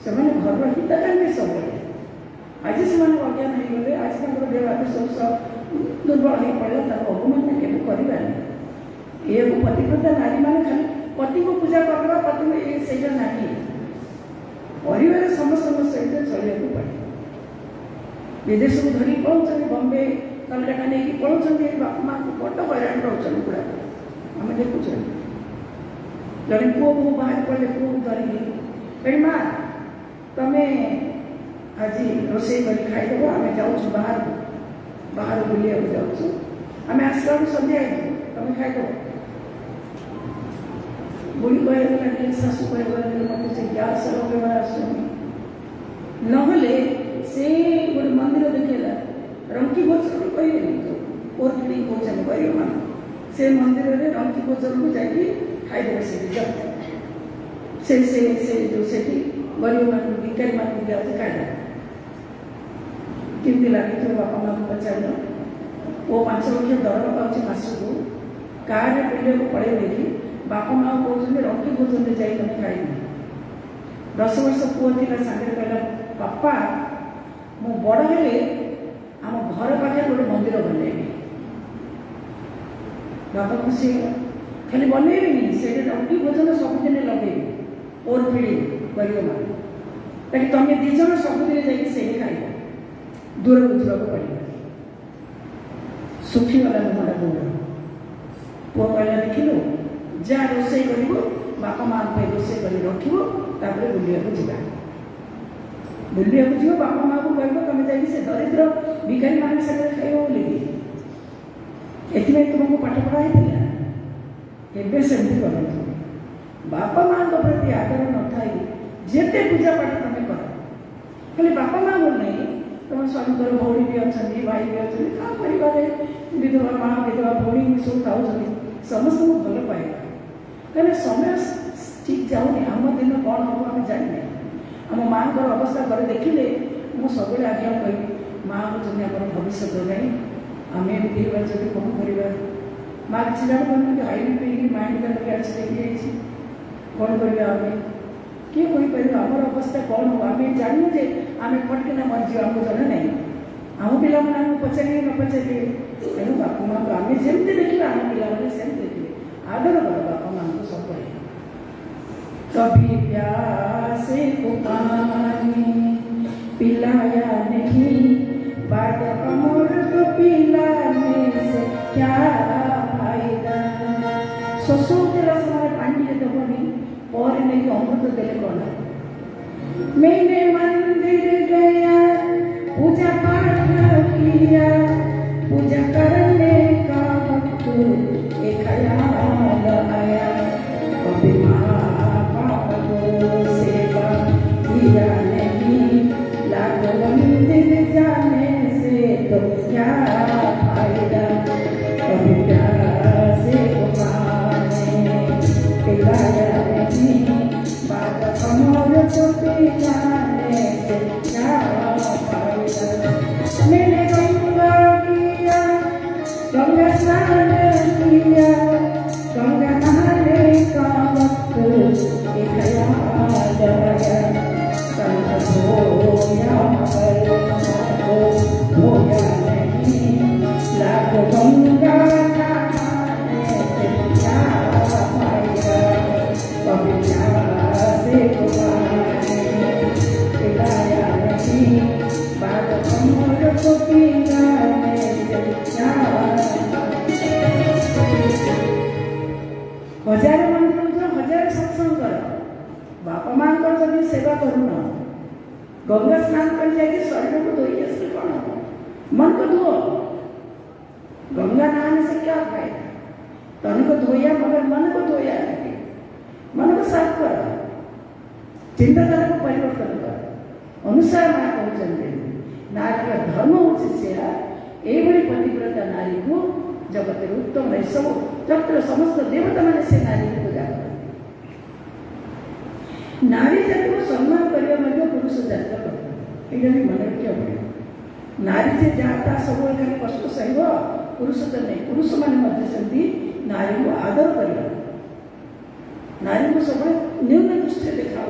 से घर हित चाहिए सब आज से अज्ञान हो गले आज देह सब दुर्बल हो पड़ा अपमान के करानी ये पतिव्रता नारी मैंने खाली पति को पूजा करवा पति में से परिवार समस्त सहित चलिया पड़े विदेश को धरी पलाऊँ बम्बे कलकाता नहीं पलाऊँ बापा माँ को बड़ हईराण रोचन गुड़ा आम देखुच जड़े पुओ को बाहर पड़े पुओ को धरिकी माँ तुम्हें आज रोसे कर खाईदेव आम जाऊँ बाहर बुलिया जाऊँ आम आसला सन्ध्या तुम्हें खाईदेव बुढ़ी कहने लगे शाशु कहने मत से गैस लगे आसुनी नहले से गोटे मंदिर देखेला रंकी भोजन कहे कोर्टली भोजन गरीब मान से मंदिर में रंकी भोजन को जाकि खाईदेवे से जो से गरीब मान भिकारी मान दिखाते खाईदे केमती लगे बापा माँ को पचार वो 5 लाख दरमा पाँच मासको कार पिले को पड़े देखी बापा माँ कहते रंकी भोजन में जाए तुम खाई 10 वर्ष पुओ थी सागर कहला बापा मु बड़ हेले आम घर पाखे गोटे मंदिर बनइबी बापा खुशी खाली बनइबी से रंकी भोजन सबुदिन लगे ओर पीढ़ी गरीब मान ताकि तुम्हें दिज सबुदिन जाइए खाइब दूर बुझा पड़े सुखीगला मुहटा दौड़ पुओ कहला देखिलु जा रोसे कर बापा माँ रोसे कर रखिए बुलिया जा बुलिया जीव बापा माँ को कह तुम जाइए दरिद्र भिखारी मान सागर खाइब बोली तुमको पाठ पढ़ाई एवं सेमती कर बापा माँ प्रति आदर न थी जिते पूजा पाठ तुम कर खाली बापा माँ बोल तुम स्वामी भौणी भी अच्छा भाई भी अच्छा क्या परिवार विधवा माँ विधवा भौणी सब खाऊ समस्त को भल पाइबा कहीं समय ठीक जाऊनी आम दिन कौन हम आम जाने आम माँ को अवस्था घर देखिले मुझे सब आज्ञा कह माँ हूँ आम भविष्य नहीं आम एमती जब कौन कर माँ किसी जान हाई पी माइंड कैंसर देखी कौन करम किए कहीपर आम अवस्था कौन हो आम जानू जे आम पटकिना मरजी आमको जन नहीं आम पिला पचारे न पचारे तेणु बापा माँ को आम जमी देखिए आम पिला सेमती देखिए आदर कर बापा माँ को सब कभी प्यासे को पानी पिलाया नहीं बाद अमर को पिलाने से क्या फायदा ससुर तेरा समारे पानी के दबनी और नहीं अमृत देले कौन मैंने मंदिर गया पूजा पाठ किया पूजा करने का वक्त एक ख्याल आया कभी माँ बाप को सेवा किया नहीं लाख मंदिर जाने से तो क्या फायदा कभी प्यासे को पानी पिलाया नहीं बाद अमर को पिलाने से क्या फायदा मैंने गंगा किया गंगा स्नान किया गंगा नहाने का वक्त एक ख्याल आया कल धोया धोया नहीं लाख गंगा नहाने से क्या फायदा कभी प्यासे को पानी पिलाया नहीं बाद अमर को पिलाने से क्या हजार मंत्र हजार सत्संग कर बापा माँ को जब सेवा करूना गंगा स्नान कर जाएगी शरीर को धोई कैसे कौन मन को धो गंगा नहाने से क्या फायदा तन को धोया मगर मन को धोया नहीं मन को साफ कर चिंताधारा को परिवर्तन कर अनुसार माँ कहते नारी का धर्म होची ये पतिव्रता नारी को जगत उत्तम रही सब जगत समस्त देवता मैंने से नारी को पूजा करते नारी जाति को सम्मान करने पुरुष जाति करते ये भी मन रखा पड़े नारी से जाता सब खाली कष्ट सह पुरुष तो नहीं पुरुष मैंने नारी को आदर कर नारी को सब न्यून दृष्टि देखा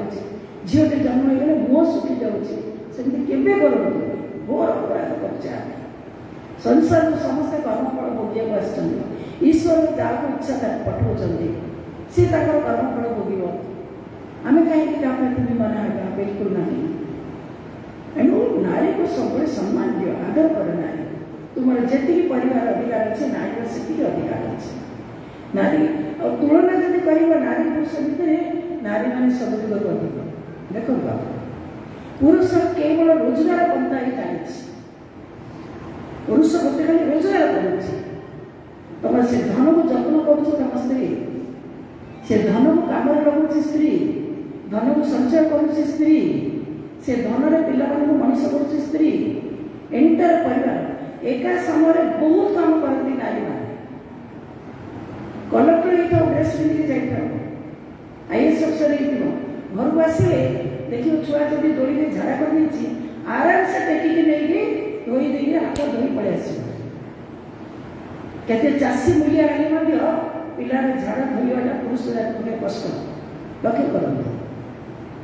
झीटे जन्म होगले मुह सुखी जाऊँगी सेमती केवे करूँ घोर अपराध कर संसार समस्ते कर्मफल भोगिया आस ईश्वर जहाँ इच्छा पठाऊँ सी कर्मफल भोग आम कहीं पृथ्वी मना बिल्कुल ना एणु नारी को सब सम्मान दियो आदर कर नारी तुम जी परिवार अधिकार अच्छे नारी से अधिकार अच्छे नारी और तुलना जब कर नारी पुरुष भितर नारी मैंने सब दिग अधिक देख पुरुष केवल रोजगार पंथा ही जानी पुरुष गोटे खाली रोजगार कर तुम से धन को जत्न कर स्त्री से धन को कम लगुच स्त्री धन को संचय कर स्त्री से धन पिला मनीष कर स्त्री एंटायर परिवार एका समय बहुत काम करती नारी मान कलेक्टर हो ड्रेस पिंधिक जाइए आईएएस अफसर घर को आसे देखिए छुआ जब दौड़ी झाड़ा कर आराम से टेकिक नहीं धोई दे हाथ धोई पड़े आस केते चाषी मूल्य आने पिलार झाड़ा धोईवाटा पुरुष गोटे कष्ट लक्ष्य करते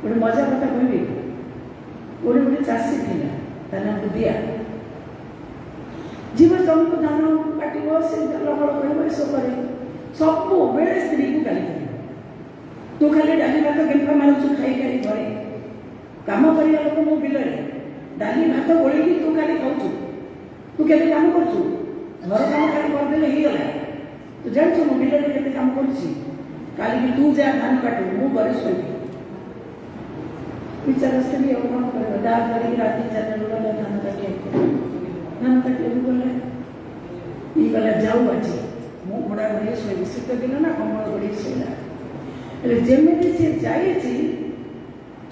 गोटे मजा कथा कहबी गोटे गोटे चाषी थिला ता नाम बुदिया जीव जमी को धान काटब से लहड़ कर सब करे सब बेले स्त्री को गाली तू खाली डाली भात गेंफा मारूचु खाई खाई घरे काम करिया लोक मो बिल डाली भात गोली तू खाली खाऊ तू के काम करू घर काम खाली करदे ही गला तू जानछु मो बिल के काम करूची काली तू जा धान काटू मो घरे सोई विचार स्त्री और काम करे दाल करी राती चार लोला धान काटे गले ई गला जाऊ आज मो बड़ा बड़ी सोई शीत दिन ना कमल बड़ी सोईला जमी सी जाए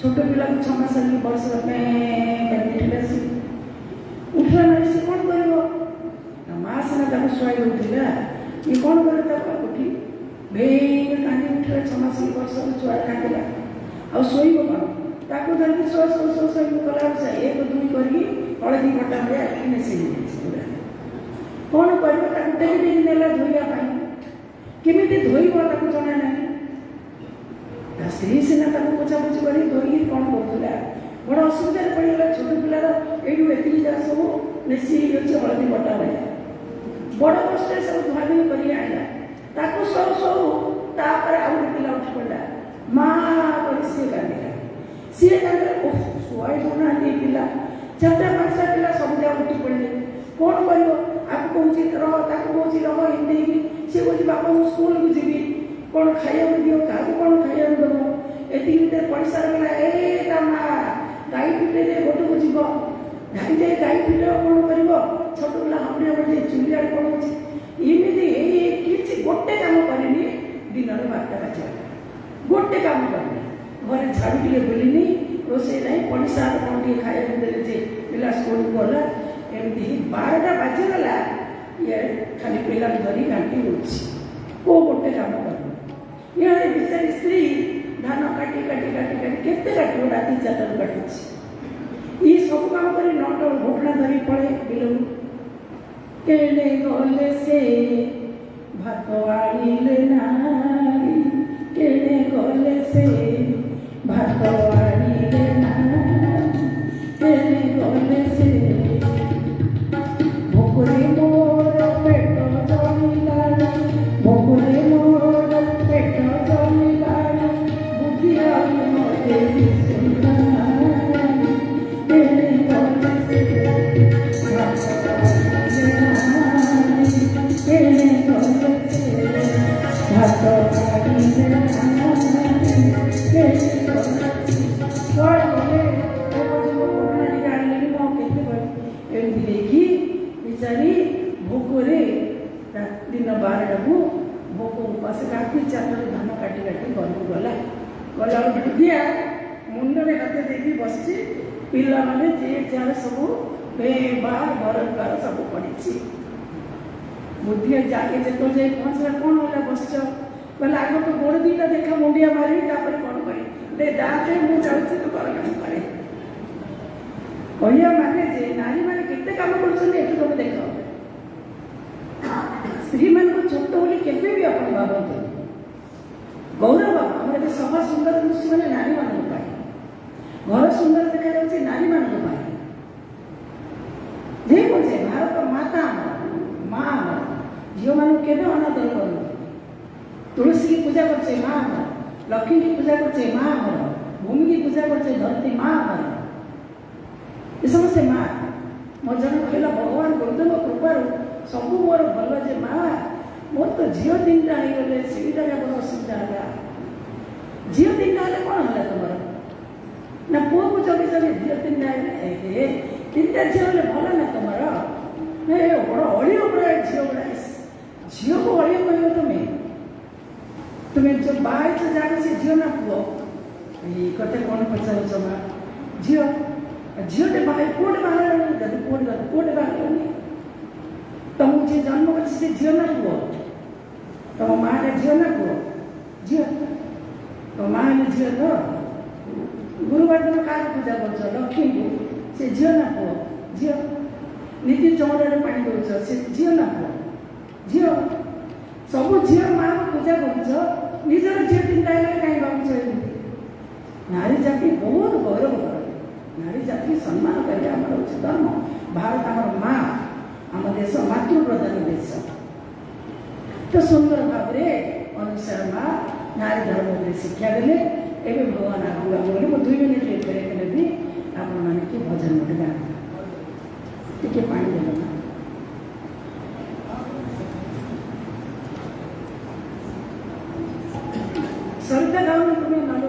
छोट पिला को 6 मास वर्ष उठला ना से कौन कर माँ सीना शुआई दूसरा ये कौन कर उठी भेड़ कांदी उठला 6 मास वर्ष छुआ कांदला आ शोब कौन ताको धरिकी शो शो शो शो कला एक दुई कर हलदी बटा भैया से कौन कर नेला धोइया केमी धोब ताको जना ना स्त्री सीना पोछापोछि कर धोई कौन करूला बड़ असुविधा पड़ेगा छोट पिलार यू एति सब बेसी हलदी बटा भाया बड़ कष्ट सब धुआधुई कर आना सब सब आउ पिला उठी पड़ा माँ कर सी कांदा सी कांदा शुआई दौना पिला 4-5टा पिला सब जा उठी पड़े कौन कर आपको कौन रह हिंदी सी बोली बापा मुझे स्कूल को जी कौन खाया दियो क्या कौन खाया दब ये पड़ सारा ए माँ गाई पिटे गोटे को जीव ढाई दे गाई पिटे कौन कर छोट पिला हमने बजे चुलिया कौन होमती किसी गोटे कम करनी दिन में 12टा बाजिगला गोटे कम करनी घर झाड़ू टे बुलनी रोसे ना पड़शा कौन टे खाया दे पिला स्कूल को गला एमती 12टा बाजिगला ये खाली पिला धरी घाटी हो गोटे कम कर ये बेचारी स्त्री धान काटी काटी काटी काटी केते काटो राति 4टारू काटुची ये सब काम कर 9टा घोटना धरी पड़े बिलू केले गले से भात आड़िले नारी केले गले से भात आड़िले नारी केले गले से भोकरे मोर पेट जमिला भोकरे मोर पेट जमिला बुधिया मोते सुना केले गले से भात आड़िले नारी केले गले से भात आड़िले नारी केले गले देखी बेचारी भोकरे दिन 12टा को भोक उपास राति 4टारू धान काटी काटी घर को गला गला बुधिया मुंडे हाथ देखी बस पिला माने जे जार सब बाहर घर द्वार सब पड़ी बुधिया जाके जो जाए पहुँचला कौन है बस बोले आग तो गोड़ 2टा देखा मुंडिया मारी कौन करे दाते मुझे जाऊँगी तो घर काम करे कहया माने जे नारी मैंने केते काम कर तुम देख स्त्री मान को छोट बोली केवे भी अपन भावते गौरव आम समाज सुंदर दृष्टि मैंने नारी मान अनादर करते तुलसी की पूजा करछे माँ आमर लक्ष्मी की पूजा करछे माँ आमर भूमि की पूजा करछे धरती माँ आमर ये समस्ते माँ मोर जन कहला भगवान गुरुदेव कृपार सब मोर भल जे माँ मोर तो झील तीन टा गले से बड़ असुविधा है झील तीन टा कौन है तुम ना पुआ को जगे जगे झील तीन तीन टा झील भल ना तुम बड़ अड़िय प्राय झील गुड़ा झील को अड़िय कह तुम्हें तुम्हें जो बाहर से जाने से झील ना पुओ ये कते कौन पचार माँ झील झील बाहर कोट बाहर कोट बाहर तुमको जे जन्म कर झील ना पुओ तुम माँ ने झील ना पुओ झील तो माँ ने झील तो गुरुवार दिन क्या पूजा कर लक्ष्मी को से झील ना पुओ झील नीति चौरे पानी दौच से झील ना पुओ झील सब झील माँ पूजा कर निजर झील तीन टाइम कहीं भाव नारी जाति बहुत गौरव कर नारी जाति सम्मान करें आम हूँ धर्म भारत आम माँ आम देश मातृ प्रधान देश तो सुंदर भाव में अनुसार माँ नारी धर्म शिक्षा देले एवं भगवान आगू आगे मैं 2 मिनिट लेट कर भी आपण मैंने कि भजन गोटे गाँव टे पानी देना सरिता गाँव में तुम्हें नालो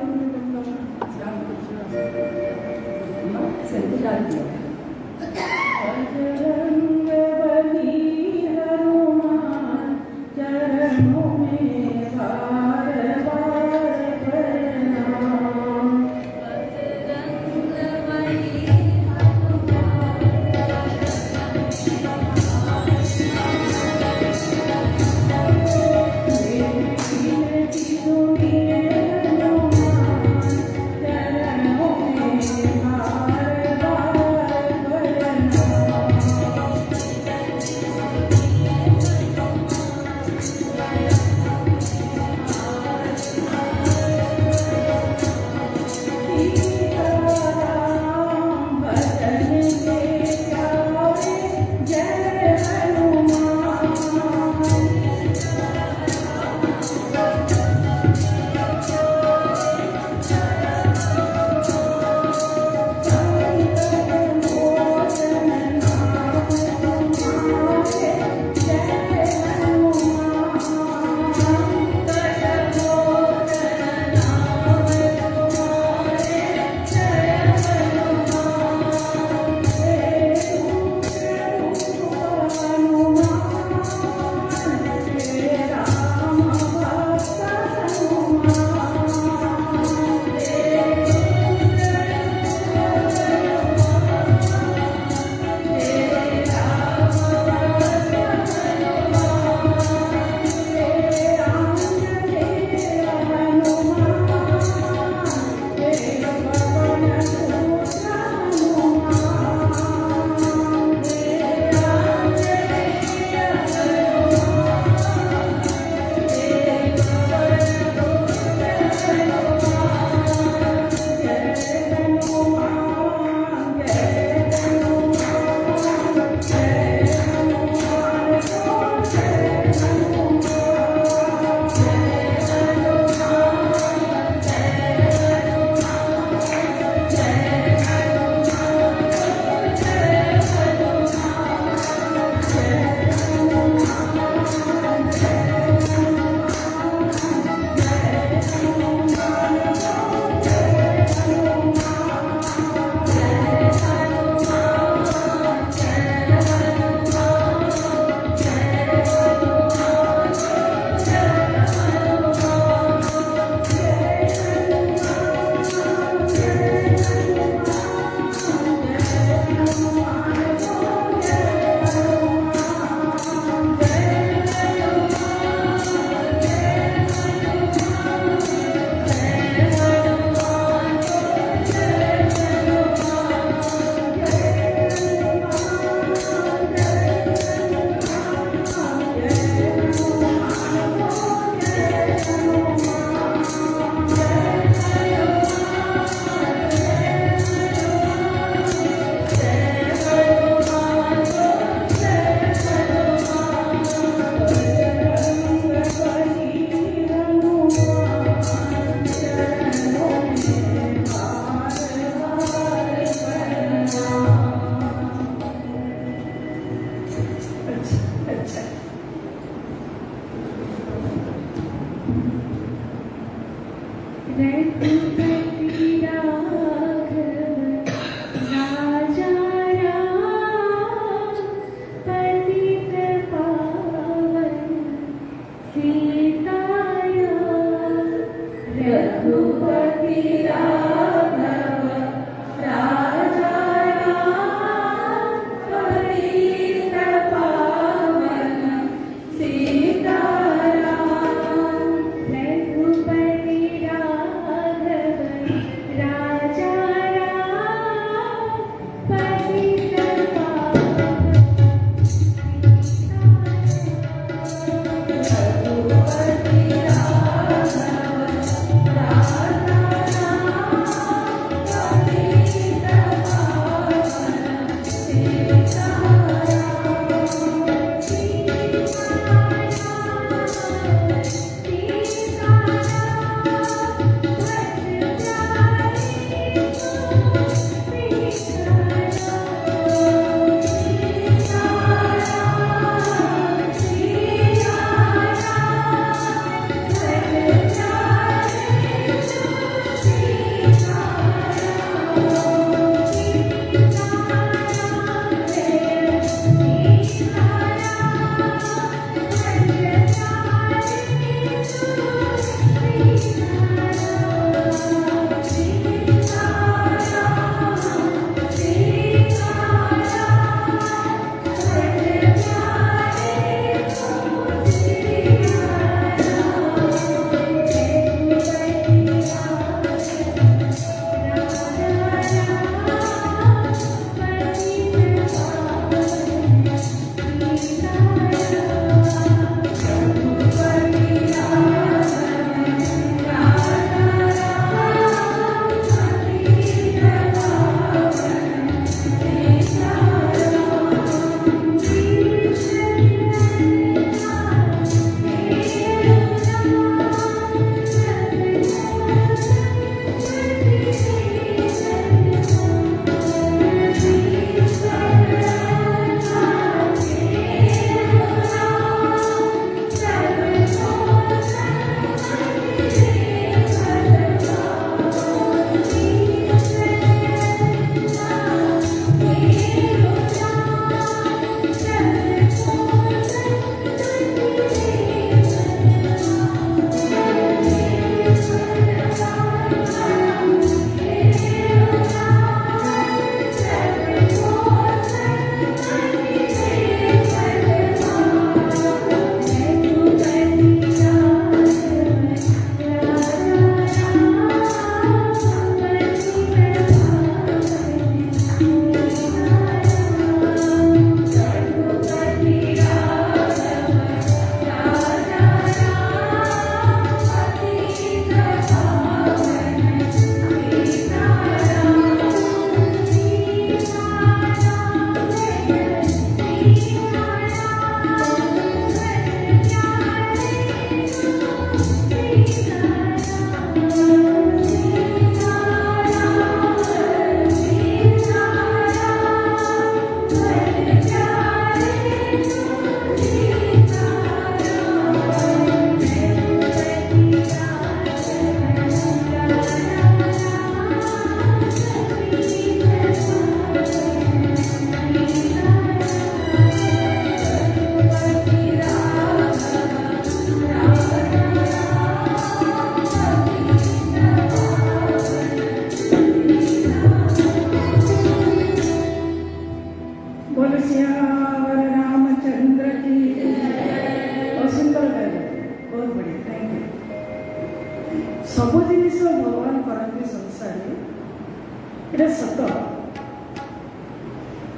এটা ସତ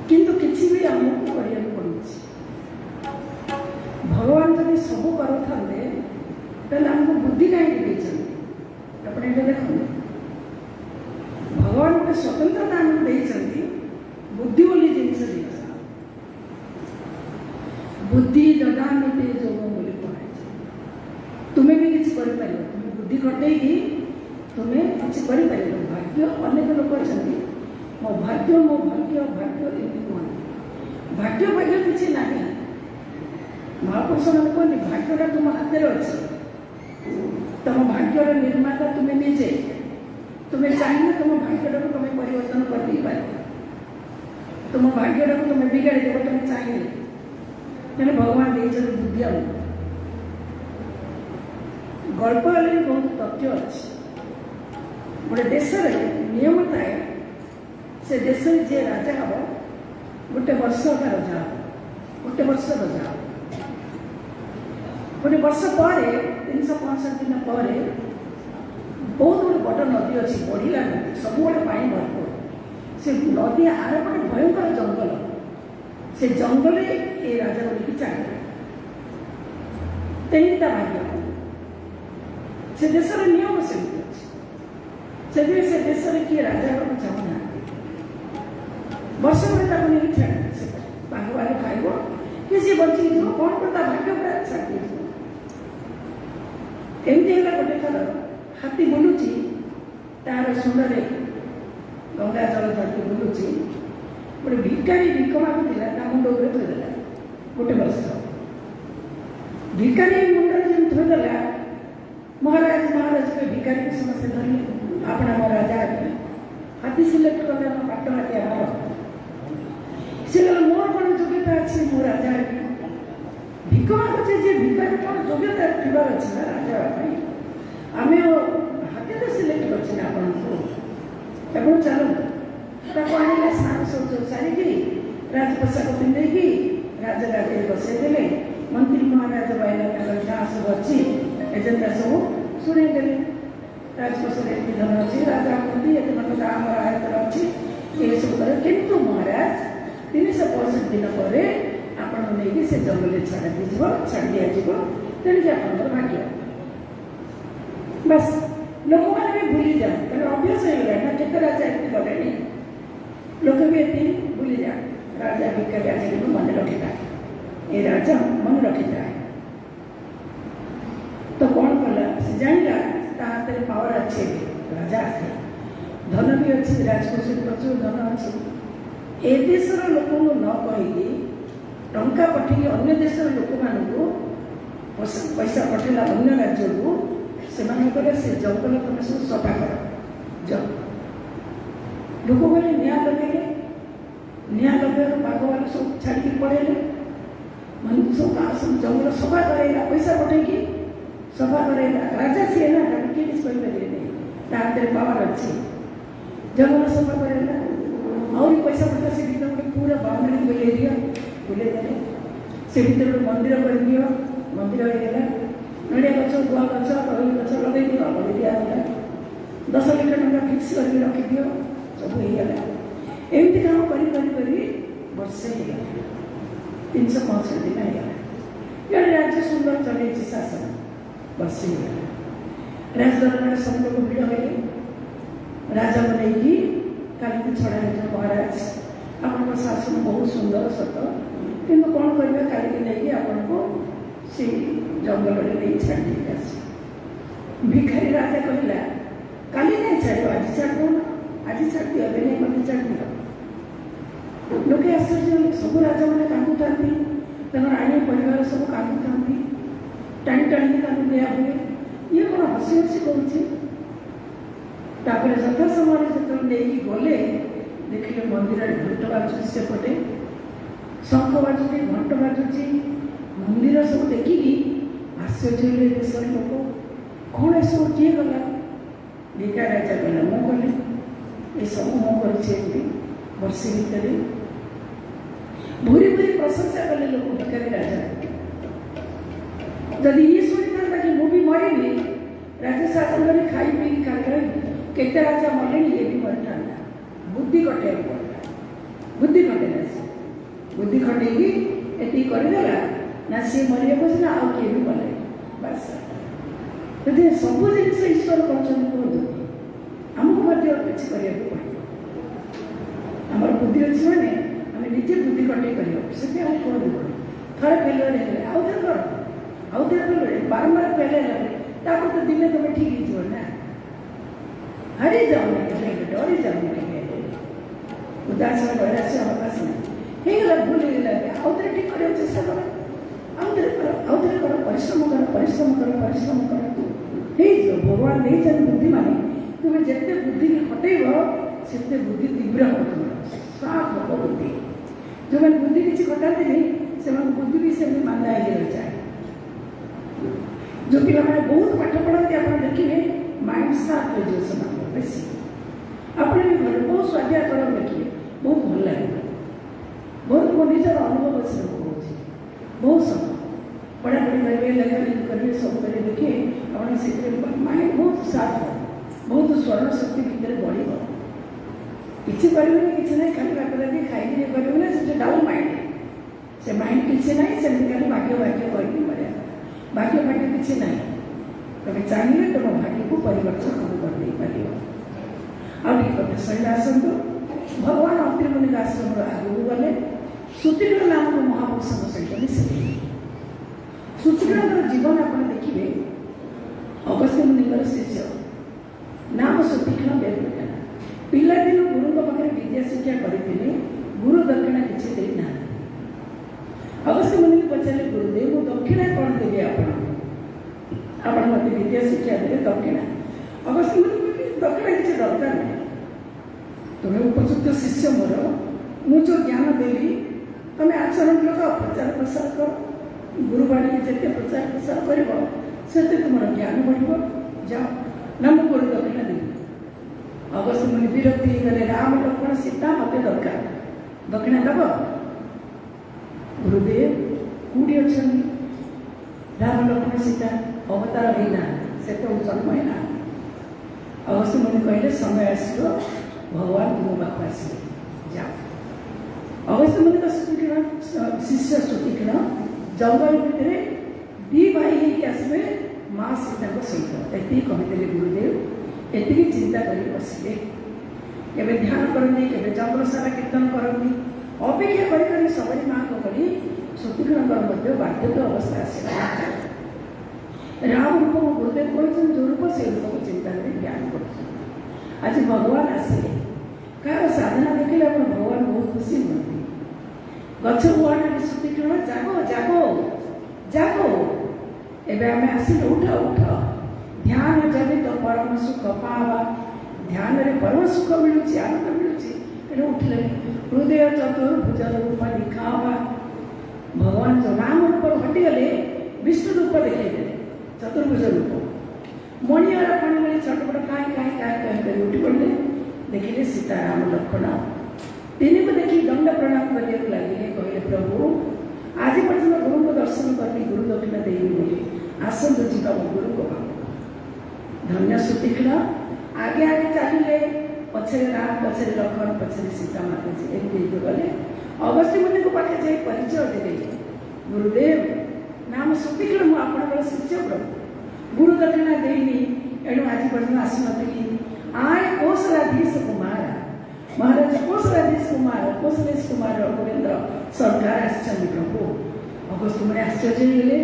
କିନ୍ତୁ କିଛି ବି ଆମକୁ କରିବାକୁ ପଡୁଛି। ଭଗବାନ ଯଦି ସବୁ କରୁଥାନ୍ତେ ତାହେଲେ ଆମକୁ ବୁଦ୍ଧି କାହିଁକି ଦେଇଛନ୍ତି? ଆପଣ ଏଇଟା ଦେଖନ୍ତୁ, ଭଗବାନ ଗୋଟେ ସ୍ୱତନ୍ତ୍ରତା ଆମକୁ ଦେଇଛନ୍ତି, ବୁଦ୍ଧି ବୋଲି ଜିନିଷ ଦେଇଛନ୍ତି। ବୁଦ୍ଧି ଦଦାମି ତେ ଯୋଗ ବୋଲି କୁହାଯାଇଛି। ତୁମେ ବି କିଛି କରିପାରିବ, ତୁମେ ବୁଦ୍ଧି ଖଟେଇକି ତୁମେ କିଛି କରିପାରିବ। ଭାଗ୍ୟ, ଅନେକ ଲୋକ ଅଛନ୍ତି ମୋ ଭାଗ୍ୟ ଭାଗ୍ୟ ଏମିତି କୁହନ୍ତି। ଭାଗ୍ୟ କିଛି ନାହିଁ। ମହାପୁରୁଷମାନେ କୁହନ୍ତି ଭାଗ୍ୟଟା ତୁମ ହାତରେ ଅଛି। ତମ ଭାଗ୍ୟର ନିର୍ମାତା ତୁମେ ନିଜେ। ତୁମେ ଚାହିଁଲେ ତୁମ ଭାଗ୍ୟଟାକୁ ତୁମେ ପରିବର୍ତ୍ତନ କରିଦେଇପାରିବ। ତୁମ ଭାଗ୍ୟଟାକୁ ତୁମେ ବିଗାଡ଼ି ଦେବ ତୁମେ ଚାହିଁଲେ। ତେଣୁ ଭଗବାନ ଦେଇଛନ୍ତି ବୁଦ୍ଧି ଆମକୁ। ଗଳ୍ପ ହେଲେ ବି ବହୁତ ତଥ୍ୟ ଅଛି। ଗୋଟେ ଦେଶରେ ନିୟମ ଥାଏ, ସେ ଦେଶରେ ଯିଏ ରାଜା ହେବ ଗୋଟେ ବର୍ଷ ତା ରଜା ହେବ। ଗୋଟେ ବର୍ଷ ରଜା ହେବ। ଗୋଟେ ବର୍ଷ ପରେ 365 ଦିନ ପରେ ବହୁତ ଗୋଟେ ବଡ଼ ନଦୀ ଅଛି, ବଢ଼ିଲା ନଦୀ, ସବୁବେଳେ ପାଣି ଭରପୁର। ସେ ନଦୀ ଆରପଟେ ଭୟଙ୍କର ଜଙ୍ଗଲ। ସେ ଜଙ୍ଗଲରେ ଏ ରାଜା ବୋଲିକି ଚାଲିଲେ। ତେଣିକି ତା ଭାଗ୍ୟ। ସେ ଦେଶର ନିୟମ ସେମିତି ଅଛି। ସେଥିପାଇଁ ସେ ଦେଶରେ କିଏ ରାଜା ହେବାକୁ ଚାହୁଁନାହାନ୍ତି। ବର୍ଷ ପରେ ତାକୁ ନେଇକି ଛାଡ଼ିବେ। ସେ ବାଘ ଖାଇବ କି ସିଏ ବଞ୍ଚିକି ଯିବ, କ'ଣ କରି ତା ଭାଗ୍ୟ ପୁରା ଛାଡ଼ି ଦେଇଯିବ। ଏମିତି ହେଲା ଗୋଟେ ଥର ହାତୀ ବୁଲୁଛି, ତାର ଶୁଣ୍ଡରେ ଗଙ୍ଗା ଜଳ ଧରିକି ବୁଲୁଛି। ଗୋଟେ ଭିକାରୀ ଭିକ ମାଗୁଥିଲା, ତା ମୁଣ୍ଡ ଉପରେ ଥୋଇଦେଲା। ଗୋଟେ ବର୍ଷ ଭିକାରୀ ମୁଣ୍ଡରେ ଯେମିତି ଥୋଇଦେଲା, ମହାରାଜ ଭିକାରୀକୁ ସମସ୍ତେ ଧରିଲେ, ଆପଣ ଆମ ରାଜା ହେବେ। ହାତୀ ସିଲେକ୍ଟ କଲେ ଆମ ପାଟ ହାତୀ ଆମର। ସେ କହିଲେ ମୋର କ'ଣ ଯୋଗ୍ୟତା ଅଛି, ମୁଁ ରାଜା ହେବି? ଭିକ ମାଗୁଛେ ଯେ ଭିକାରୀ କ'ଣ ଯୋଗ୍ୟତା ଥିବାର ଅଛି ନା ରାଜା ହେବା ପାଇଁ? ଆମେ ହାତୀ ତ ସିଲେକ୍ଟ କରିଛି ନା ଆପଣଙ୍କୁ। ଆପଣ ଚାଲନ୍ତୁ। ତାକୁ ଆଣିଲେ, ସ୍ନାନ ଶୌଚ ସାରିକି ରାଜ ପୋଷାକ ପିନ୍ଧେଇକି ରାଜଗାଦିରେ ବସେଇ ଦେଲେ। ମନ୍ତ୍ରୀ ମହାରାଜ ବାଇନା ତାଙ୍କର ଯାହା ସବୁ ଅଛି ଏଜେଣ୍ଡା ସବୁ ଶୁଣେଇ ଦେଲେ। ରାଜକୋଷରେ ଏତେ ଧନ ଅଛି, ରାଜା କୁହନ୍ତି ଏତେ ଟଙ୍କା ଆମର ଆୟତନ ଅଛି, ଏସବୁ କରେ। କିନ୍ତୁ ମହାରାଜ 365 ଦିନ ପରେ ଆପଣଙ୍କୁ ନେଇକି ସେ ଜଙ୍ଗଲରେ ଛାଡ଼ି ଦିଆଯିବ। ତେଣିକି ଆପଣଙ୍କର ଭାଗ୍ୟ। ବାସ୍, ଲୋକମାନେ ବି ଭୁଲିଯାଆନ୍ତି, କାରଣ ଅଭ୍ୟାସ ହେଇଗଲାଣି ନା, କେତେ ରାଜା ଏମିତି ଗଲେଣି। ଲୋକ ବି ଏତେ ଭୁଲିଯାଆନ୍ତି। ରାଜା ଭିକାରୀ ଆଜିକୁ ମନେ ରଖିଥାଏ, ଏ ରାଜା ମନେ ରଖିଥାଏ। ତ କ'ଣ କଲା, ସେ ଜାଣିଲା ତା ହାତରେ ପାୱାର ଅଛି, ରାଜା ହାତରେ ଧନ ବି ଅଛି, ରାଜକୋଷରେ ପ୍ରଚୁର ଧନ ଅଛି। ଏ ଦେଶର ଲୋକଙ୍କୁ ନ କହିକି ଟଙ୍କା ପଠେଇକି ଅନ୍ୟ ଦେଶର ଲୋକମାନଙ୍କୁ ପଇସା ପଠେଇଲା ଅନ୍ୟ ରାଜ୍ୟକୁ। ସେମାନଙ୍କର ସେ ଜଙ୍ଗଲ ତମେ ସବୁ ସଫା କର। ଲୋକମାନେ ନିଆଁ ଲଗେଇଲେ, ନିଆଁ ଲଗେଇବାର ବାଘ ସବୁ ଛାଡ଼ିକି ପଳେଇଲେ। ସବୁ ଗାଁ ସବୁ ଜଙ୍ଗଲ ସଫା କରେଇଲା, ପଇସା ପଠେଇକି ସଫା କରେଇଲା। ରାଜା ସିଏ ନା, ତାକୁ କିଏ କିଛି କରିପାରିବେନି, ତା ହାତରେ ପାୱାର ଅଛି। ଜଙ୍ଗଲ ସଫା କରେଇଲା, ଆହୁରି ପଇସା ପଠେଇଲା। ସେ ଭିତରେ ଗୋଟେ ପୁରା ବାଉଣ୍ଡରୀ ବୁଲେଇ ଦେଲେ। ସେ ଭିତରେ ଗୋଟେ ମନ୍ଦିର କରିଦିଅ, ମନ୍ଦିର ହେଇଗଲା। ନଡ଼ିଆ ଗଛ, ଗୁଆ ଗଛ, କଦଳୀ ଗଛ ଲଗେଇ ଦିଅ, ଲଗେଇ ଦିଆଗଲା। 10 ଲକ୍ଷ ଟଙ୍କା ଫିକ୍ସ କରିକି ରଖିଦିଅ, ସବୁ ହେଇଗଲା। ଏମିତି କାମ କରି ବର୍ଷେ ହେଇଗଲା। 365 ଦିନ ହେଇଗଲା। ଜଣେ ରାଜ୍ୟ ସୁନ୍ଦର ଚଲେଇଛି ଶାସନ। ବର୍ଷେ ହେଇଗଲା। ରାଜଦରବାରରେ ସବୁ ଲୋକ ଭିଡ଼ ହେଲେ। ରାଜାକୁ ନେଇକି କାଲିକୁ ଛଡ଼ା ହେଇଯିବ। ମହାରାଜ, ଆପଣଙ୍କ ଶାସନ ବହୁତ ସୁନ୍ଦର ସତ, କିନ୍ତୁ କ'ଣ କରିବେ, କାଲିକି ନେଇକି ଆପଣଙ୍କୁ ସେଇ ଜଙ୍ଗଲରେ ନେଇ ଛାଡ଼ି ଦେଇକି ଆସିବେ। ଭିକାରୀ ରାଜା କହିଲା, କାଲି କାହିଁ ଛାଡ଼ିବ, ଆଜି ଛାଡ଼ିବ ନା, ଆଜି ଛାଡ଼ିଦିଅ, ଏବେ ନେଇ ମୋତେ ଛାଡ଼ିଦିଅ। ଲୋକେ ଆଶ୍ଚର୍ଯ୍ୟ ହେଲେ। ସବୁ ରାଜାମାନେ କାନ୍ଦୁଥାନ୍ତି, ତାଙ୍କର ରାଣୀ ପରିବାର ସବୁ କାନ୍ଦୁଥାନ୍ତି। ଟାଣିକି ତାଙ୍କୁ ଦିଆ ହୁଏ। ଇଏ କ'ଣ ହସି କହୁଛି। ତାପରେ ଯଥା ସମୟରେ ଯେତେବେଳେ ନେଇକି ଗଲେ, ଦେଖିଲେ ମନ୍ଦିରରେ ଘଣ୍ଟ ବାଜୁଛି, ସେପଟେ ଶଙ୍ଖ ବାଜୁଛି, ଘଣ୍ଟ ବାଜୁଛି। ମନ୍ଦିର ସବୁ ଦେଖିକି ଆଶ୍ଚର୍ଯ୍ୟ ହେଲେ ଦେଶର ଲୋକ। କ'ଣ ଏସବୁ କିଏ କଲା? ଭିକାରୀ ରାଜା କହିଲା, ମୁଁ କଲି। ଏସବୁ ମୁଁ କରିଛି। ଏମିତି ବର୍ଷେ ଭିତରେ ଭୁରି ପ୍ରଶଂସା କଲେ ଲୋକ ଭିକାରୀ ରାଜା। ଯଦି ଇଏ ଶୁଣିଥାନ୍ତା କି ମୁଁ ବି ମରିବି, ରାଜ୍ୟ ଶାସନ କରି ଖାଇ ପିଇକି କେତେ ରାଜା ମଲେଣି, ଇଏ ବି ମରିଥାନ୍ତା। बुद्धि कटे पड़ा बुद्धि कटेला से बुद्धि कटे एति करदेला ना सी मरिया बस ना आउ किए भी बोले बस यदि सब जिन ईश्वर कर आमको मध्य किसी करने पड़ो आमर बुद्धि अच्छी मैंने आम निजे बुद्धि कटे कर कौन थे फेलुअर है आउ थे कर आउ थे फेलुअर बारंबार फेल है तो दिने तुम ठीक हो ना हरी जाऊनी डरी जाऊनी उदास डरासी अवकाश नहीं होगा भूल आउ थे ठीक कर चेष्टा कर आउ थे कर परिश्रम कर परिश्रम कर परिश्रम कर भगवान नहीं बुद्धि मानी तुम्हें जिते बुद्धि की खटेब से बुद्धि तीव्र हो तुम साफ हम बुद्धि जो मैंने बुद्धि किसी खटाते नहीं से बुद्धि भी से मांदा जाए जो पिला मैंने बहुत पाठ पढ़ाते आप देखिए माइंड साफ हो जाए से बेसी अपने भी घर बहुत स्वाध्याय कलम देखिए बहुत भल लगे बहुत मो निजर अनुभव से कौन बहुत समय पढ़ापढ़ी करेंगे लगा करेंगे सब करेंगे देखिए अपने माइंड बहुत साफ हो बहुत स्वर्ण शक्ति भितर बढ़ किसी करेंगे किसी ना खाली बात खाई करेंगे से डाउन माइंड से माइंड किसी ना से खाली भाग्य भाग्य करके मरिया भाग्य भाग्य किसी ना तुम चाहिए तुम भाग्य को परिवर्तन कर पार आगे सही आसतु भगवान अत्रि मुनि आश्रम आगू गले सुतीर्ण नाम महापुरुष सहित मिसे सुतीर्ण जीवन आप देखिए अगस्त्य मुनि शिष्य नाम सुतीर्ण बेलपटा पिलादिन गुरु पाखे विद्या शिक्षा करते गुरु दक्षिणा किसी देना अगस्त्य मुनि पचारे गुरुदेव मु दक्षिणा कौन देवी आप मत विद्या शिक्षा दे दक्षिणा अगस्त्य मुनि दक्षिणा किसी दरकार नहीं तुम्हें उपयुक्त शिष्य मोर मु जो ज्ञान देली तुम आचरण लगा प्रचार प्रसार कर गुरुवाणी के जिते प्रचार प्रसार कर तुम ज्ञान बढ़ जाओ ना मु गुरु दक्षिणा देवी अगस्त्य मुनि विरक्ति गले राम लक्ष्मण सीता मत दरकार दक्षिणा दब गुरुदेव कौटी अच्छा राम लक्ष्मण सीता अवतार होना से तो जन्म है अगस्त्य मुनि कहले समय आसो भगवान मो पाक आसवे जाओ अगस्त्य मुनि का सुतीक्षण शिष्य सुतीक्षण जंगल भितर दी भाई आसवे माँ सीता सहित ये कहते गुरुदेव एति चिंता कर बसिले केवे ध्यान करनी केवे जंगल सारा कीर्तन करनी अपेक्षा कर सबरी माँ को करी सुतीक्षण बाध्यता अवस्था आसला राम रूप गुरुदेव कहते जो रूप से रूप को चिंता कर ज्ञान कर आज भगवान आसे कह साधना देखिले आप भगवान बहुत खुशी होती गछ बुआटे सुतीक्षण जागो जागो जागो एवं आम आसिल उठ उठ ध्यान जनित तो परम सुख पावा ध्यान रे परम सुख मिलूँ आनंद मिलूँ उठले हृदय चतुर्भुज रूप दिखावा भगवान जो नाम रूप हटिगले विष्णु रूप देखते चतुर्भुज रूप मणियार पानी मिले छटपट कहीं कर उठी पड़े देखिले सीताराम लक्ष्मण तीन को देखी दंड प्रणाम करने लगे कहले प्रभु आज पर्यटन गुरु को दर्शन करनी गुरु दक्षिणा देवी बोली आसंत जीवा गुरु को धन्य सुतीक्षण आगे आगे चलिए पछे राम पछे लक्ष्मण पछे सीता माता जी एमती गले अगस्त्य मुनि को पाखे जाए परिचय दे गुरुदेव नाम सुतीक्षण मुझे आपंकर शिष्य प्रभु गुरु दक्षिणा देनी एणु आज पर्यटन आसनी आय कौशलाधीश कुमार महाराज कौशलाधीश कुमार रघुवेंद्र सरकार आश्चर्य प्रभु अगस्त्य मुनि आश्चर्य हेले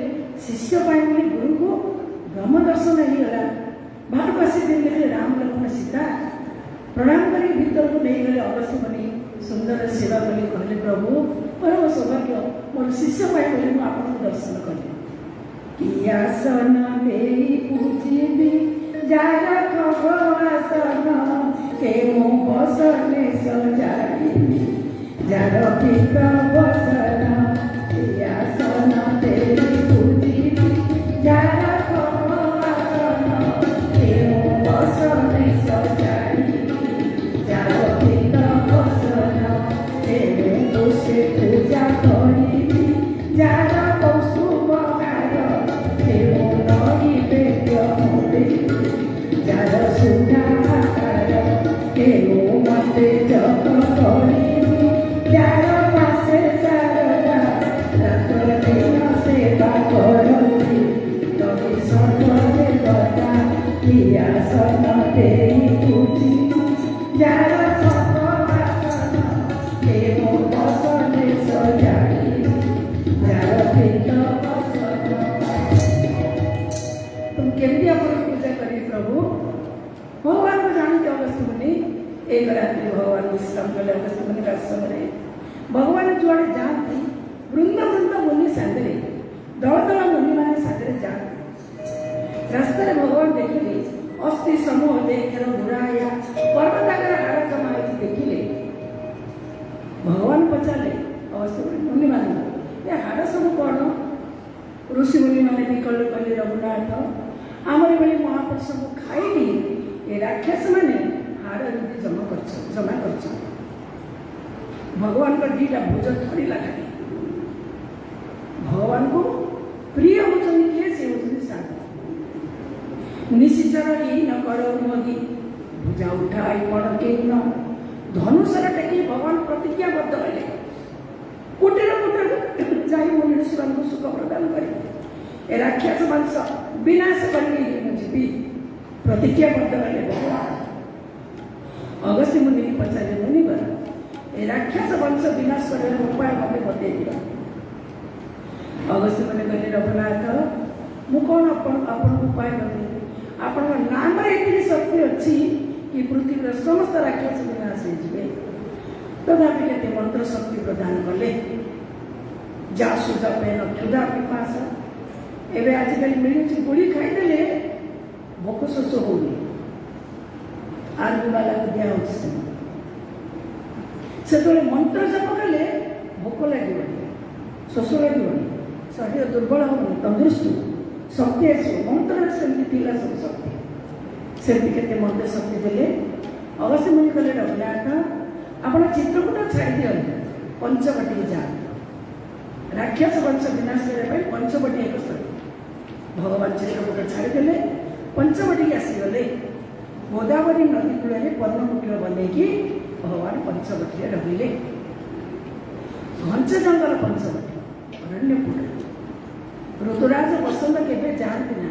शिष्य पाई गुरु को ब्रह्म दर्शन होगा बाहर को आसी देखे राम लक्ष्मण सीता प्रणाम कर भीतर को नहीं गले अगस्त्य मुनि सुंदर सेवा कले कहले प्रभु परम सौभाग्य मोर शिष्य पाई मुझे आपको दर्शन कले कियासन देई पूजिबी जार खगवासन के मो बसने सजाई जार पित बसन कियासन देई पूजिबी जार खगवासन के मो बसने सजाई जार पित बसन के मो से पूजा करी जार कौस्तुभ जार सुधा के मते जप एक रात्रि भगवान विश्राम कले अगस्त्य मुनि आश्रम में। भगवान जुआड़े जाती वृंद वृंद मुनि सागर दल दल मुनि मान सागर जाती रास्ता भगवान देखिले अस्थि समूह देखेर बुराया पर्वतागर हाड़ जमा देखिले। भगवान पचारे अवस्था मुनि मान ये हाड़ सब कौन? ऋषि मुनि मैंने विकल कले रघुनाथ आमर भाई महापुरुष को खाई ये राक्षस मैंने हाड़ रुपये जमा कर भगवान का दीटा भोज थोड़ी लगा भगवान को प्रिय होती किए से होती साधु निशिचर ही न करो मोदी भुजा उठाई पड़ के न धनुषर टेकी भगवान प्रतिज्ञाबद्ध हेले कुटीर कुटीर जाई मुनि ऋषि को सुख प्रदान करेंगे राक्षस वंश विनाश करेंगे जीवी प्रतिज्ञाबद्ध हेले भगवान। अगस्त्य मुनि की पचारे मुनिवर ए राक्षस वंश विनाश कर उपाय मत बतई दिया। अगस्त्य मुनि कहले रघुनाथ मु कौन आपण उपाय करी आपण नाम ये शक्ति अच्छी कि पृथ्वी समस्त राक्षस विनाश हो तथापि के मंत्र शक्ति प्रदान कले जा सुधा पेन क्षुधा पिपास एवं आजिकल मिलूँ गोली खाईदे भोक शोष होनी आर्मी वाला को दिया से मंत्र जप कले भोक लगे शोष लगे शरीर दुर्बल होनी तंदुरुस्त शक्ति आस मंत्र सेमती सब शक्ति सेमती के मंत्र शक्ति देले। अवश्य मुनि कले रघुनाथ आपण चित्रकूट छाड़ी दिखते पंचवटी जाए राक्षस वंश विनाश करने पंचवटी एक स्थल भगवान चित्रकूट छाड़ीदे पंचवटी आसीगले गोदावरी नदी कूल पर्णकुटीर बनईकि भगवान पंचवटी रहिले घंच जंगल पंचवटी अरण्यकूट ऋतुराज बसंत के जाती ना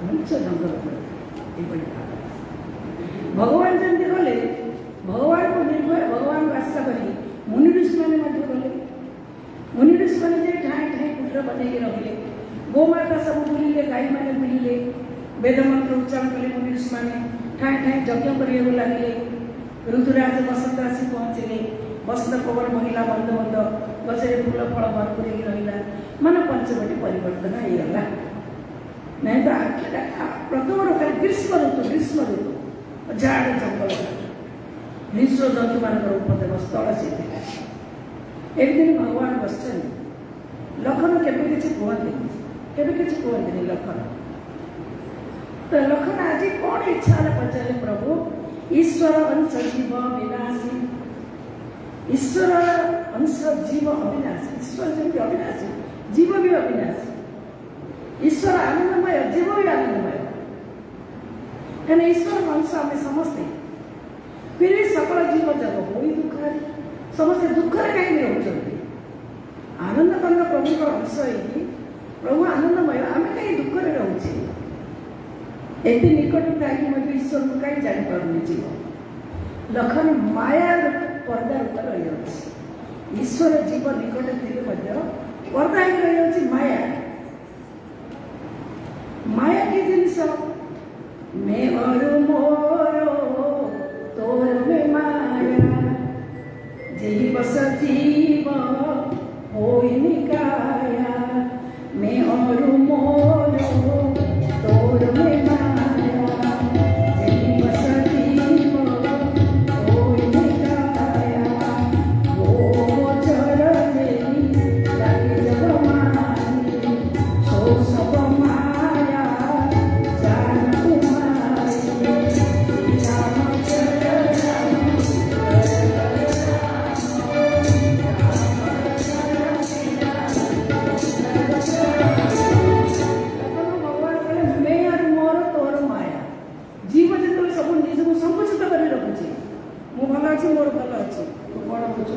घंच जंगल भगवान जमी गले भगवान को निर्भय भगवान को आशा करी मुनि ऋषि मैंने गले मुनि ऋषि मैंने ठाई ठाई कुटीर बनई रहिले गोमाता सब बुलिले गाई मैंने बुलिले वेद मंत्र उच्चारण कले मुनि ऋषि मैंने ठाई ठाई यज्ञ कर लगे ऋतुराज बसंत आसी पहुँचले बसंत पवन महिला बंद बंद गचरे फूल फल भरपूर रहा मन पंचवटी परिवर्तन होगा नहीं तो आखिर प्रथम खाली ग्रीष्म ऋतु झाड़ जंगल हिंस्र जंतु मान उपद्रव स्थल से एक दिन भगवान बस लखन के कहते लखन तो लखन आज कौन इच्छा पचारे प्रभु ईश्वर अंश जीव विनाशी ईश्वर अंश जीव अविनाशी ईश्वर जमी अविनाशी जीव भी अविनाशी ईश्वर आनंदमय जीव भी आनंदमय कहीं ईश्वर अंश आम समस्ते फिर भी सकल जीव जग हो दुख समस्ते दुख कहीं रोचे आनंद करना प्रभु का अंश है प्रभु आनंदमय आम कहीं दुख रोचे एत निकट थी ईश्वर को कहीं जापारे जीव लखन माया पर्दा रूप रही ईश्वर जीव निकट थे पर्दा रही माया माया की जिनस मैं और मोर तोर में माया जेही बस जीव होई निकाया मैं और मोर तोर में माया जेही बस जीव होई निकाया वो चर मेरी लगे जब मानी सो सब माया जान मोर भल अच्छे बड़ बुझ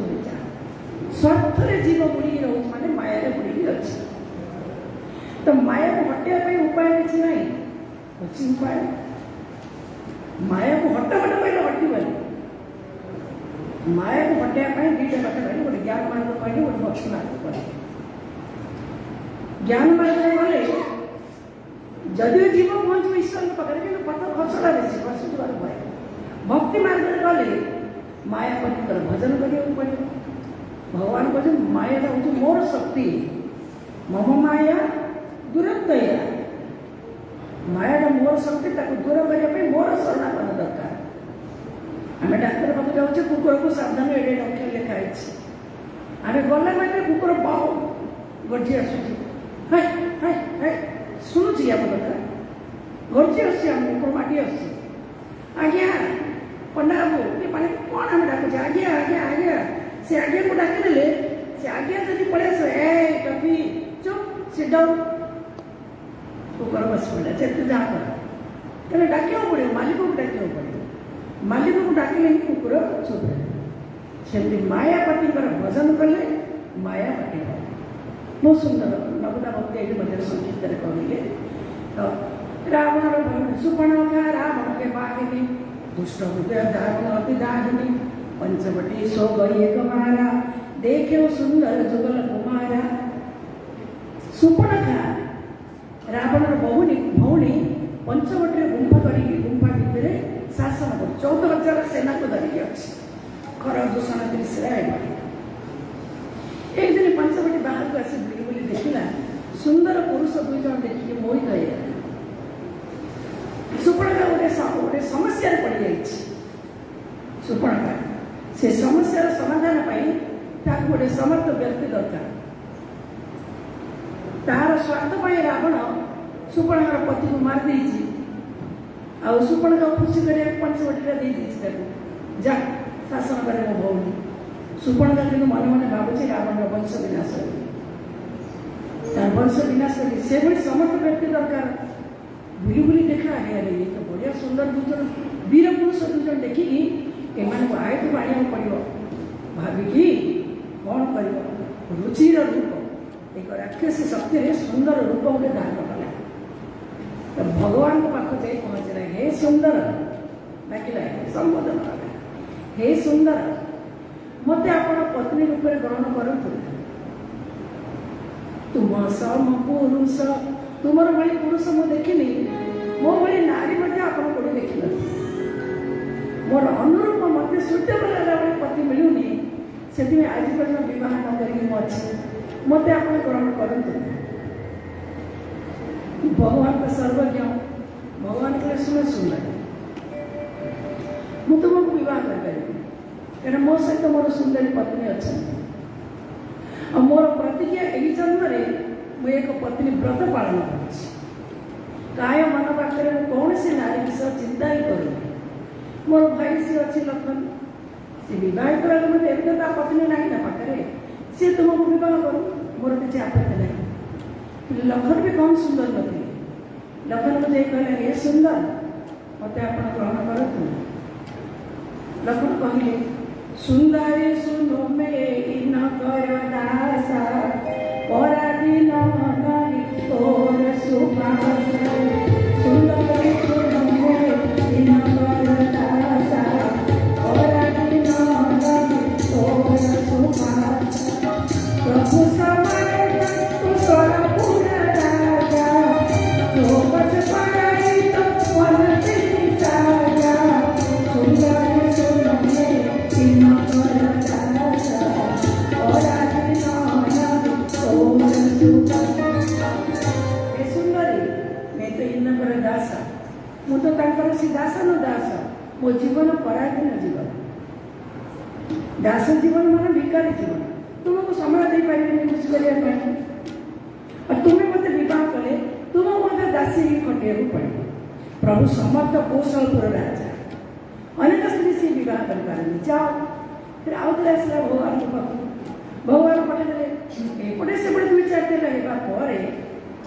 स्वार्थ जीव बुड़ी रोच माने माया बुड़ी अच्छी तो माया को हटाई उपाय किसी ना अच्छी उपाय माया को हट हट कहले हटबनी माया को हटाई दुईटा बात कह गोटे ज्ञान मार्ग कहले गोटे भक्ति मार्ग कह ज्ञान मार्ग गले जदिव जीव पहुँच ईश्वर पाखे कि पथ खसड़ा बेसी खसुवार भय भक्ति मार्ग गले मायापति भजन करा पड़ो। भगवान कहते माया हूँ मोर शक्ति, मम माया दुरंतया। माया मोर शक्ति दूर करने मोर शरणापन दरकार। आम डाक्तर पाक जाऊे कुकुर को सावधान एडे डॉक्टर लिखाई आम गला मात्रे कुकुर बाउ गर्जी आसुची शुणुची आम कथा गर्जी आम कुकुर माटी आज्ञा पंडा बाबू माने कौन आम डाकुचे आज्ञा आज्ञा आज्ञा से आज्ञा को डाकिदेले से आज्ञा जब पड़े ए टपी चुप सिट डाउन कुकुर बस पड़ा चेत जहाँ कर तेरे डाकिया पड़े मालिक को डाकिया पड़े मालिक को डाकिले ही कुकुर चुप रहे सेमती मायापति भजन कले मायापति बहुत सुंदर नवदा भक्ति ये मध्य संक्षिप्त कहले तो रावण सुपर्णखा रावण के बागिनी दुष्ट हृदय दारुण अति दाहिनी पंचवटी सो गई एक मारा देखे सुंदर जुगल कुमारा। सुपर्णखा रावण बहुनी भौणी पंचवटी गुंफा कर गुंफा भितर शासन कर 14,000 सेना को धरिकी अच्छी खर दूषण दृश्य एक दिन पंचवटी बाहर को आसी बुली बुली देखला सुंदर पुरुष दुई जन देखिए मोहित हो सुपर्णखा गोटे समस्या पड़ जाए। सुपर्णखा से समस्या समाधान पाई गोटे समर्थ व्यक्ति दरकार। तार स्वार्थ रावण सुपर्णखार पति को मार देछि आ सुपर्णखा खुशी कर पंचवटी दे जा शासन करे मो भौणी। सुपर्णखा कि मन मन भावुचे रावण वंश विनाश वंश विनाश से भी समर्थ व्यक्ति दरकार। बुली बुली देखा अरे ये तो बढ़िया सुंदर दुजन वीर पुरुष दुजन देखिकी एमान आय को आने पड़ो भाविकी कौन कर रुचिर रूप एक राक्षसी शक्ति सुंदर रूप गोटे धारण कला तो भगवान को पाख जाए पहुँचला हे सुंदर डाकिला संबोधन कला हे सुंदर मत आपण पत्नी रूप में ग्रहण करतु तुम सम पुरुष तुमर भाई पुरुष मु देखनी मो भाई नारी आपण को देखल मोर अनुरूप मत सुटेबल भाई पति मिलूनी से आज पर्यटन बह न कर मत आप ग्रहण करतु। भगवान का सर्वज्ञ भगवान के सुन सुंदर मुझे तुमको बह कर मो सहित मोर सुंदरी पत्नी अच्छा मोर प्रतिज्ञा यही जन्म मुझे एक पत्नी व्रत पालन काय मन पाखे कौन सी नारी विषय चिंता ही करूँ। मोर भाई सी अच्छी लखन सी बह मत एवं पत्नी ना ना पाखे सी तुमको बह करूँ मोर किसी आपत्ति ना। लखन भी कम सुंदर नथी लखन मुझे कहले ये सुंदर मत आप ग्रहण करतु। लखन कहले सुंदरी सुनो मेरी न कर दासा पराधीन नारी तोर सुभाष सुंदरी सुनो मेरी न कर दासा पराधीन नारी तोर सुभाष प्रभु समान तू सोलपुर राजा जो बच पाई तो मन तेरी साजा सुंदरी सुनो मेरी न कर दासा पराधीन दासा मु तो सी दास न दास मो जीवन पराधीन जीवन दास जीवन मान भिकारी जीवन तुमको समय दे पारे खुशी करने तुम्हें मत बह कले तुम मत दासी खटिया पड़े। प्रभु समर्थ कौशलपुर राजा अनेक स्त्री सी बह कर जाओ फिर आउ थे आसला भगवान को पाख भगवान पठेदेले एपटे सेपटे 2-4 दिन रहा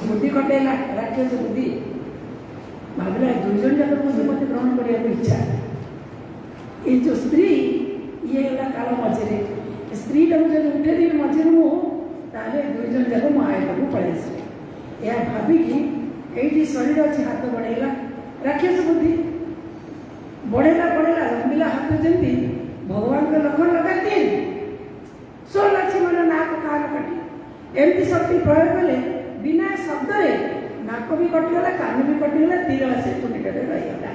बुद्धि कटेला राक्षस बुद्धि भाविला 2 जन जाक मुझे मत ग्रहण करने इच्छा ये जो स्त्री ये काल मझे स्त्री टाक जब उठेदी मझे मुझे 2 जन जाक मो आय को पलि आस या भाविकी ये शरीर अच्छी हाथ बढ़ेगा राक्षस बुद्धि बढ़ेगा बढ़ेगा लंबिला हाथ जमी भगवान के लखन लगाती सो लक्ष्मण नाक कान काटी एमती शक्ति प्रयोग कले बिना शब्द नाक भी कटिगला कान भी कटिगला तीर से निकट रहीगला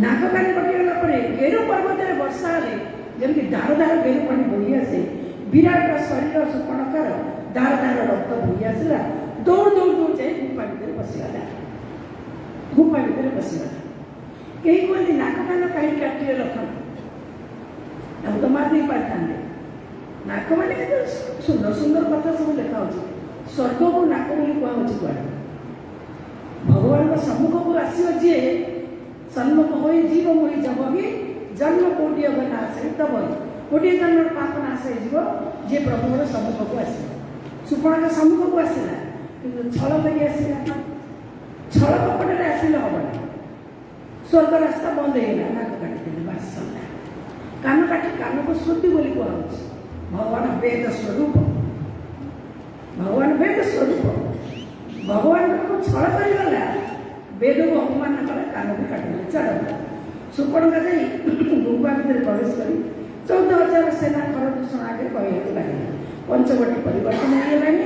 ନାଗକାନି କଟିଗଲା ପରେ ଗେରୁ ପର୍ବତରେ ବର୍ଷା ହେଲେ ଯେମିତି ଧାର ଧାର ଗେରୁ ପାଣି ବୋହି ଆସେ, ବିରାଟ ଶରୀର ସୁପର୍ଣ୍ଣକାର ଧାର ଧାର ରକ୍ତ ବୋହି ଆସିଲା। ଦୌଡ଼ ଦୌଡ଼ ଦୌଡ଼ ଯାଇ ଗୁମ୍ଫା ଭିତରେ ପଶିଗଲା। ଗୁମ୍ଫା ଭିତରେ ପଶିଗଲା। କେହି କୁହନ୍ତି ନାକକାନ କାହିଁକି କାଟିଲେ ଲକ୍ଷଣ, ତାକୁ ତ ମାରି ଦେଇ ପାରିଥାନ୍ତେ। ନାକ ମାନେ କେତେ ସୁନ୍ଦର ସୁନ୍ଦର କଥା ସବୁ ଲେଖା ହେଉଛି। ସ୍ୱର୍ଗକୁ ନାକ ବୋଲି କୁହାହେଉଛି କୁଆଡ଼େ? ଭଗବାନଙ୍କ ସମ୍ମୁଖକୁ ଆସିବ ଯିଏ, ସନ୍ମୁଖ ହୋଇ ଜୀବ ମୋହି ଜବ ବି ଜନ୍ମ କୋଟିଏ ନାଶ ତବ, କୋଟିଏ ଜନ୍ମର ପାପ ନାଶ ହେଇଯିବ ଯିଏ ପ୍ରଭୁଙ୍କର ସମ୍ମୁଖକୁ ଆସିବ। ସୁପର୍ଣ୍ଣକା ସମ୍ମୁଖକୁ ଆସିଲା, କିନ୍ତୁ ଛଳ କରି ଆସିଲା। ଛଳ କପଟରେ ଆସିଲେ ହବନି। ସ୍ୱର୍ଗ ରାସ୍ତା ବନ୍ଦ ହେଇଗଲା, ନାକ କାଟିଦେଲେ, ବାସ୍ ସରିଲା। କାନ କାଟି, କାନକୁ ଶ୍ରୁତି ବୋଲି କୁହାହେଉଛି। ଭଗବାନ ବେଦ ସ୍ୱରୂପ, ଭଗବାନ ବେଦ ସ୍ୱରୂପ। ଭଗବାନଙ୍କୁ ଛଳ କରିଗଲା, ବେଦକୁ ଅପମାନ କଲେ, କାନକୁ କାଟିଦେଲେ। ଚାଲ ସୁପର୍ଣ୍ଣକା ଯାଇ ଗୁମ୍ଫା ଭିତରେ ପ୍ରବେଶ କରି 14,000 ସେନା ଖରଦୂଷଣ ଆଗରେ କହିବାକୁ ଲାଗିଲା, ପଞ୍ଚବଟୀ ପରିବର୍ତ୍ତନ ହେଇଗଲାଣି।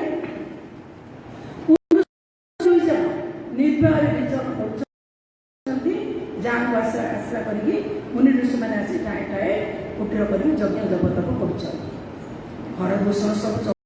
ନିର୍ଭୟରେ ବିଚରଣ କରୁଛନ୍ତି, ଯାହାକୁ ଆଶ୍ରା କରିକି ମୁନି ଋଷିମାନେ ଆସି ଠାଏ ଠାଏ କୁଟୀର କରିକି ଯଜ୍ଞ ଜପତପ କରୁଛନ୍ତି। ଖରଦୂଷଣ ସବୁ